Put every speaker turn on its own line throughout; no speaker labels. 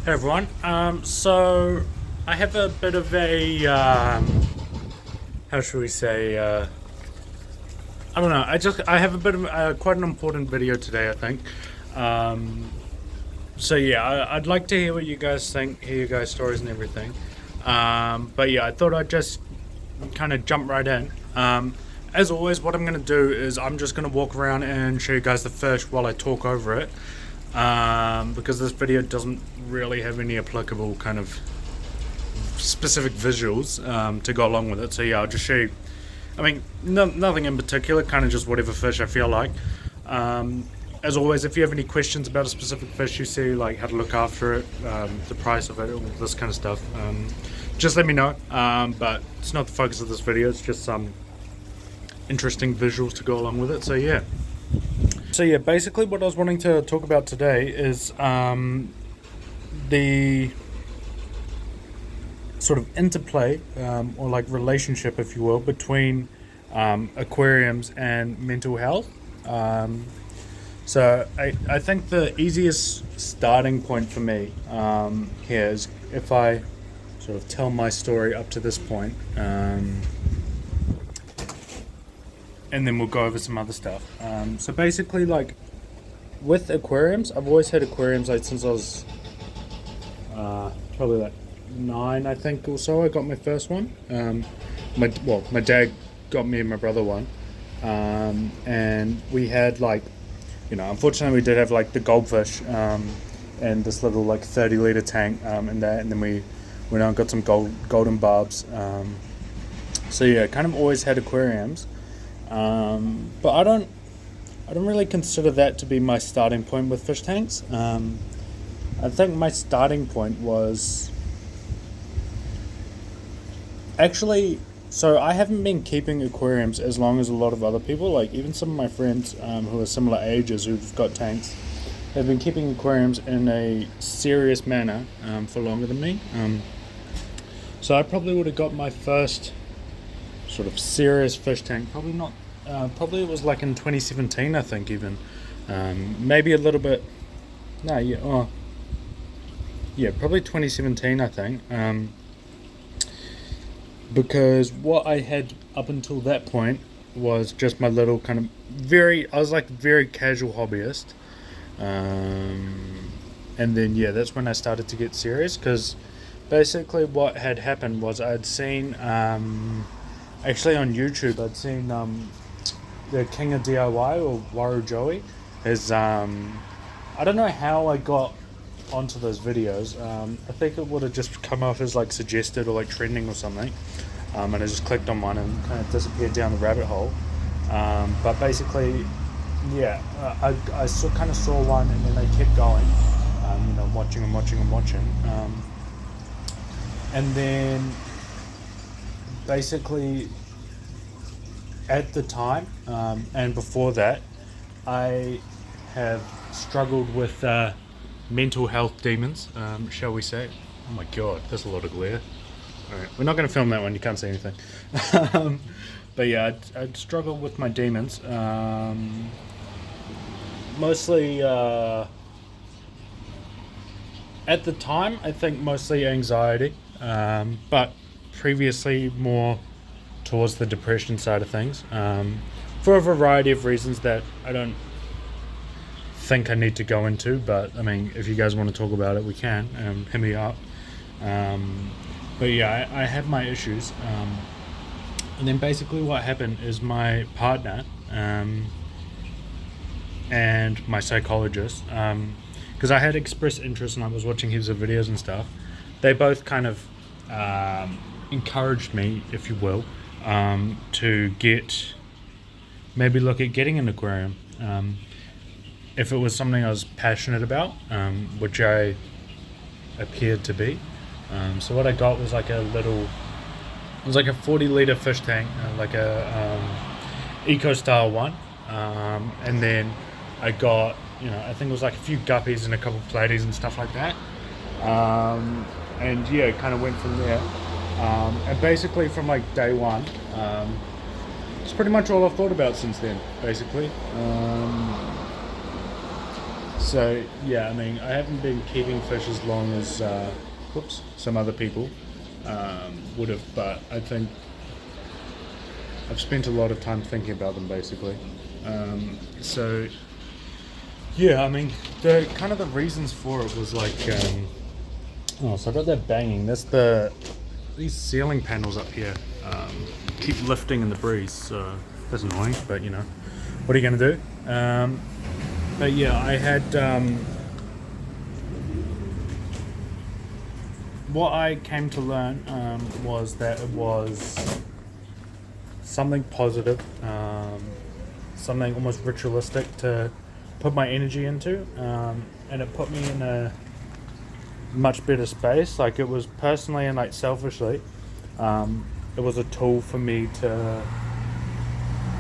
Hey everyone. So I have a bit of a how should we say? I don't know. I have a bit of quite an important video today. I think. Um, so yeah, I'd like to hear what you guys think, hear your guys' stories and everything. But yeah, I thought I'd just kind of jump right in. As always, what I'm going to do is I'm just going to walk around and show you guys the fish while I talk over it. Because this video doesn't really have any applicable kind of specific visuals to go along with it. So yeah, I'll just show you. I mean, nothing in particular, kind of just whatever fish I feel like. As always, if you have any questions about a specific fish you see, like how to look after it, the price of it, all this kind of stuff, just let me know. But it's not the focus of this video, it's just some interesting visuals to go along with it. So yeah. So yeah, basically what I was wanting to talk about today is the sort of interplay or like relationship, if you will, between aquariums and mental health. So I think the easiest starting point for me here is if I sort of tell my story up to this point, and then we'll go over some other stuff. So basically, like with aquariums, I've always had aquariums like since I was probably like 9, I think, or so. I got my first one. My dad got me and my brother one, and we had like, unfortunately we did have like the goldfish and this little like 30 liter tank in that, and then we went out and got some golden barbs. So yeah, kind of always had aquariums. But I don't really consider that to be my starting point with fish tanks. I think my starting point was actually, so I haven't been keeping aquariums as long as a lot of other people. Like even some of my friends who are similar ages who've got tanks have been keeping aquariums in a serious manner for longer than me. So I probably would have got my first sort of serious fish tank probably it was like in 2017, I think, even maybe a little bit probably 2017, I think, because what I had up until that point was just my little kind of I was like very casual hobbyist, and then yeah, that's when I started to get serious, because basically what had happened was I'd seen actually on YouTube, I'd seen the King of DIY, or Waru Joey, is I don't know how I got onto those videos. I think it would have just come up as like suggested or like trending or something, and I just clicked on one and kind of disappeared down the rabbit hole. But basically, yeah, I kind of saw one, and then I kept going, watching and watching and watching, and then basically at the time and before that, I have struggled with mental health demons, shall we say. Oh my god, there's a lot of glare. Alright, we're not going to film that one, you can't see anything. But yeah, I'd struggled with my demons, mostly at the time I think mostly anxiety, but previously more towards the depression side of things, for a variety of reasons that I don't think I need to go into, but I mean, if you guys want to talk about it, we can. Hit me up. But yeah, I have my issues, and then basically what happened is my partner and my psychologist, because I had expressed interest and I was watching heaps of videos and stuff, they both kind of encouraged me, if you will, to maybe look at getting an aquarium, if it was something I was passionate about, which I appeared to be. So what I got was like it was like a 40 liter fish tank, like a eco style one, and then I got, I think it was like a few guppies and a couple of platies and stuff like that, and yeah, it kind of went from there. And basically from like day one, it's pretty much all I've thought about since then, basically. So yeah, I mean, I haven't been keeping fish as long as some other people would have, but I think I've spent a lot of time thinking about them basically. So yeah, I mean, the kind of the reasons for it was like, so I got that banging. These ceiling panels up here keep lifting in the breeze, so that's annoying. But you know, what are you gonna do? But yeah, I had what I came to learn was that it was something positive, something almost ritualistic to put my energy into, and it put me in a much better space. Like it was personally and like selfishly, it was a tool for me to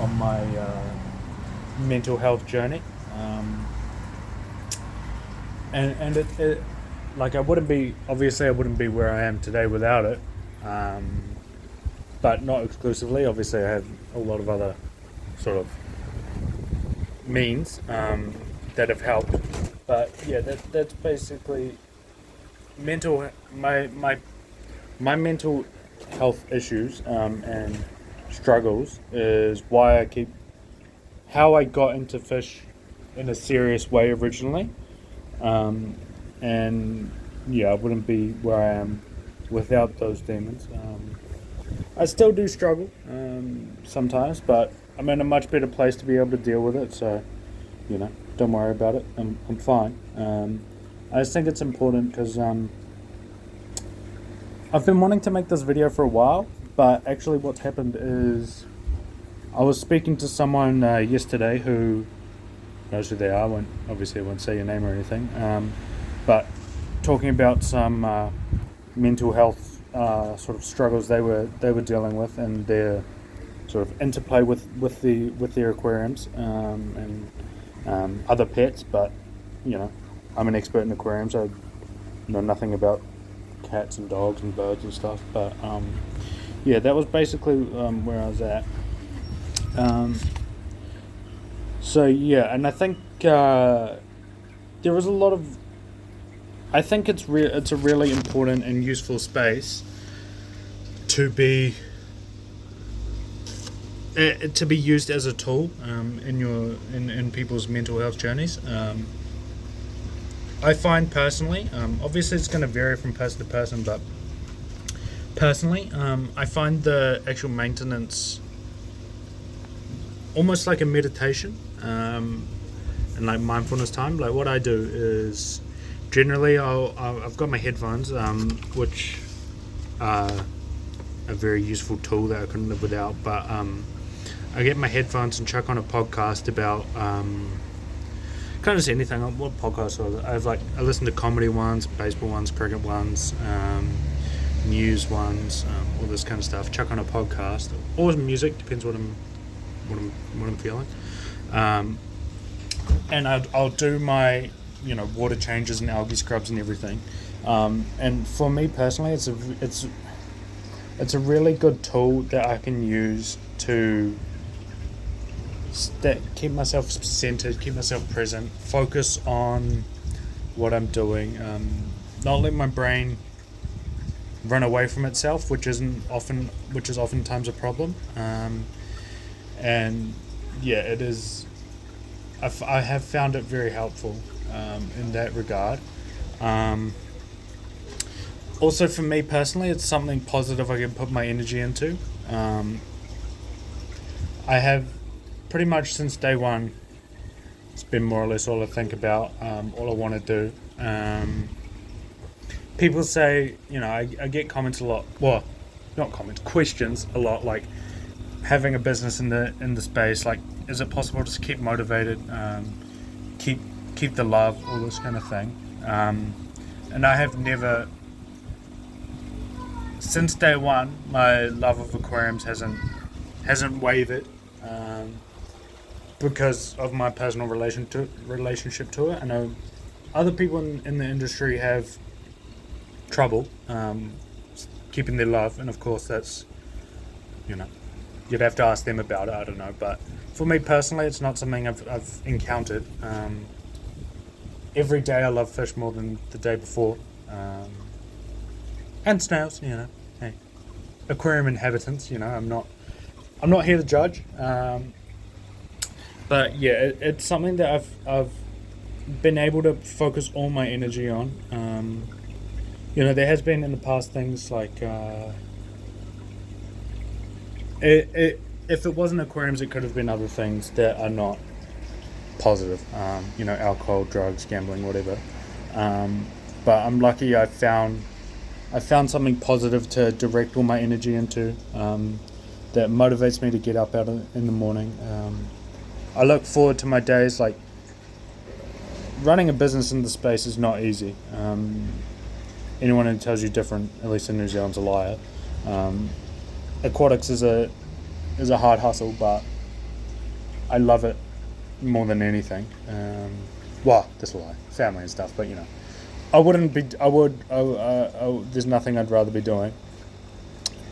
on my mental health journey, and it like I wouldn't be where I am today without it, but not exclusively. Obviously, I have a lot of other sort of means that have helped, but yeah, that's basically my mental health issues and struggles is how I got into fish in a serious way originally, and yeah, I wouldn't be where I am without those demons. I still do struggle sometimes, but I'm in a much better place to be able to deal with it. So, you know, don't worry about it. I'm fine. I just think it's important because I've been wanting to make this video for a while, but actually what's happened is I was speaking to someone yesterday who knows who they are. Obviously I won't say your name or anything, but talking about some mental health sort of struggles they were dealing with and their sort of interplay with their aquariums and other pets. But you know, I'm an expert in aquariums. I know nothing about cats and dogs and birds and stuff. But yeah, that was basically where I was at. So yeah, and I think there was a lot of. I think it's a really important and useful space to be used as a tool in people's mental health journeys. I find personally, obviously it's going to vary from person to person, but personally, I find the actual maintenance almost like a meditation, and like mindfulness time. Like what I do is generally I've got my headphones, which are a very useful tool that I couldn't live without. But I get my headphones and chuck on a podcast about kind of just anything. What podcast was it? I listen to comedy ones, baseball ones, cricket ones, news ones, all this kind of stuff. Chuck on a podcast or music, depends what I'm feeling. And I'll do my water changes and algae scrubs and everything. And for me personally, it's a really good tool that I can use to keep myself centered, keep myself present, focus on what I'm doing, not let my brain run away from itself, which is oftentimes a problem. And yeah, it is. I have found it very helpful in that regard. Also, for me personally, it's something positive I can put my energy into. I have pretty much since day one, it's been more or less all I think about, all I want to do. People say, I get comments a lot. Well, not comments, questions a lot. Like having a business in the space. Like, is it possible to keep motivated, keep the love, all this kind of thing? And I have never. Since day one, my love of aquariums hasn't wavered, because of my personal relationship to it. I know other people in the industry have trouble keeping their love, and of course that's you'd have to ask them about it. I don't know, but for me personally, it's not something I've encountered. every day I love fish more than the day before. And snails, hey, aquarium inhabitants. I'm not here to judge. But yeah, it's something that I've been able to focus all my energy on. There has been in the past things like if it wasn't aquariums, it could have been other things that are not positive. Alcohol, drugs, gambling, whatever. But I'm lucky I found something positive to direct all my energy into. That motivates me to get up out in the morning. I look forward to my days. Like, running a business in the space is not easy. Anyone who tells you different, at least in New Zealand's a liar. Aquatics is a hard hustle, but I love it more than anything. That's a lie, family and stuff. But I wouldn't be. I would. There's nothing I'd rather be doing.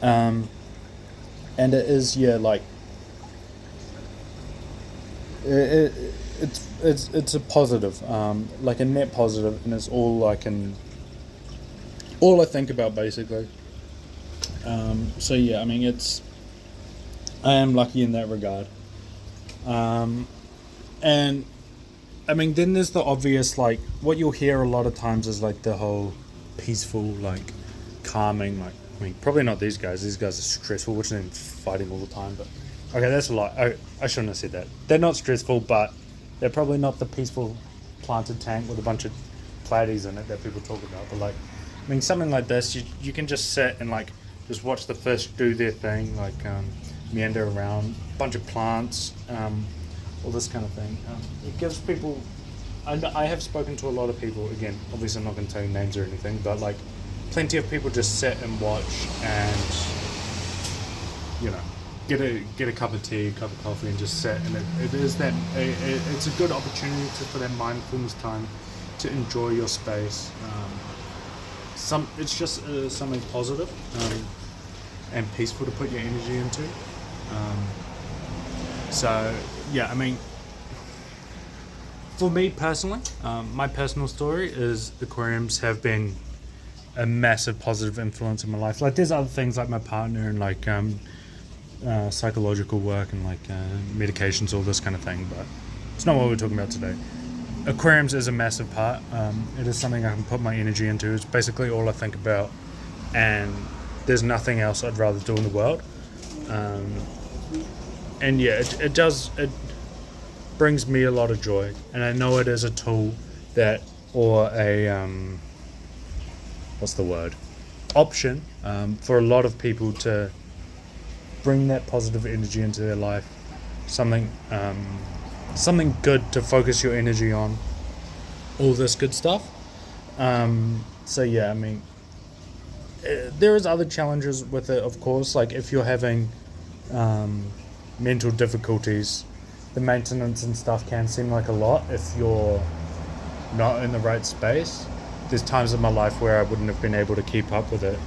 And it is, like. It's a positive, like a net positive, and it's all I think about basically. So yeah, I mean I am lucky in that regard. And I mean, then there's the obvious, like what you'll hear a lot of times is like the whole peaceful, like calming, like I mean probably not these guys. These guys are stressful, which is fighting all the time, but. Okay, that's a lot. I shouldn't have said that. They're not stressful, but they're probably not the peaceful planted tank with a bunch of platies in it that people talk about. But I mean, something like this, you can just sit and like just watch the fish do their thing, like meander around, bunch of plants, all this kind of thing. It gives people. I have spoken to a lot of people. Again, obviously, I'm not going to tell you names or anything, but like plenty of people just sit and watch and get a cup of tea, a cup of coffee, and just sit. And it's a good opportunity for that mindfulness time to enjoy your space. It's just something positive and peaceful to put your energy into. So yeah, I mean, for me personally, my personal story is aquariums have been a massive positive influence in my life. Like there's other things like my partner and like psychological work and like medications, all this kind of thing, but it's not what we're talking about today. Aquariums is a massive part. It is something I can put my energy into. It's basically all I think about, and there's nothing else I'd rather do in the world. And yeah, it brings me a lot of joy, and I know it is a tool or a option for a lot of people to bring that positive energy into their life, something good to focus your energy on, all this good stuff. So yeah, I mean, there is other challenges with it, of course. Like if you're having mental difficulties, the maintenance and stuff can seem like a lot if you're not in the right space. There's times in my life where I wouldn't have been able to keep up with it.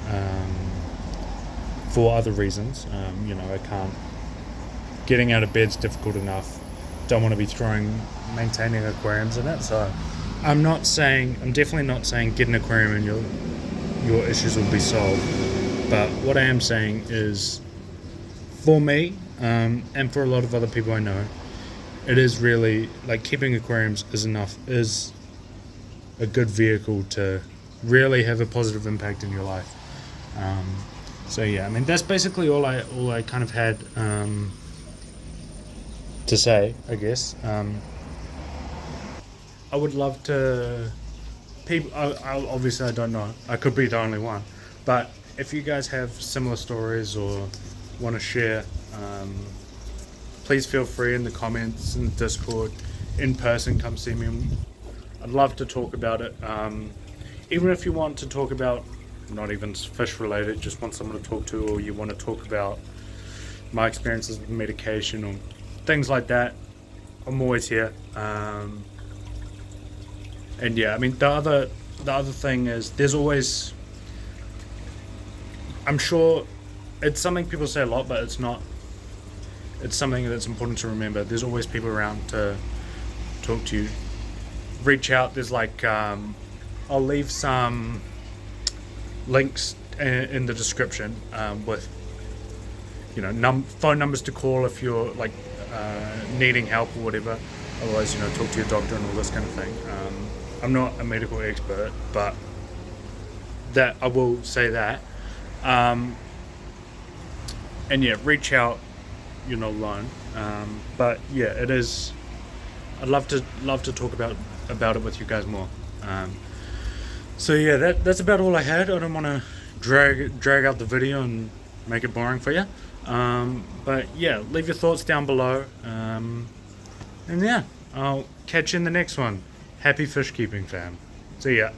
For other reasons, I can't. Getting out of bed's difficult enough. Don't want to be maintaining aquariums in it. So, I'm definitely not saying get an aquarium and your issues will be solved. But what I am saying is, for me, and for a lot of other people I know, it is really like keeping aquariums is a good vehicle to really have a positive impact in your life. So yeah, I mean that's basically all I kind of had to say, I guess. I would love to. People, obviously I don't know. I could be the only one, but if you guys have similar stories or want to share, please feel free in the comments in the Discord, in person. Come see me. I'd love to talk about it. Even if you want to talk about. Not even fish related, just want someone to talk to, or you want to talk about my experiences with medication or things like that, I'm always here. And yeah, I mean the other thing is there's always, I'm sure it's something people say a lot, but it's not. It's something that's important to remember. There's always people around to talk to you reach out. There's like I'll leave some links in the description with phone numbers to call if you're like needing help or whatever. Otherwise, talk to your doctor and all this kind of thing. I'm not a medical expert, but that I will say that. And yeah, reach out. You're not alone. But yeah, it is. I'd love to talk about it with you guys more. So yeah, that's about all I had. I don't want to drag out the video and make it boring for you. But yeah, leave your thoughts down below. And yeah, I'll catch you in the next one. Happy fish keeping, fam. See ya.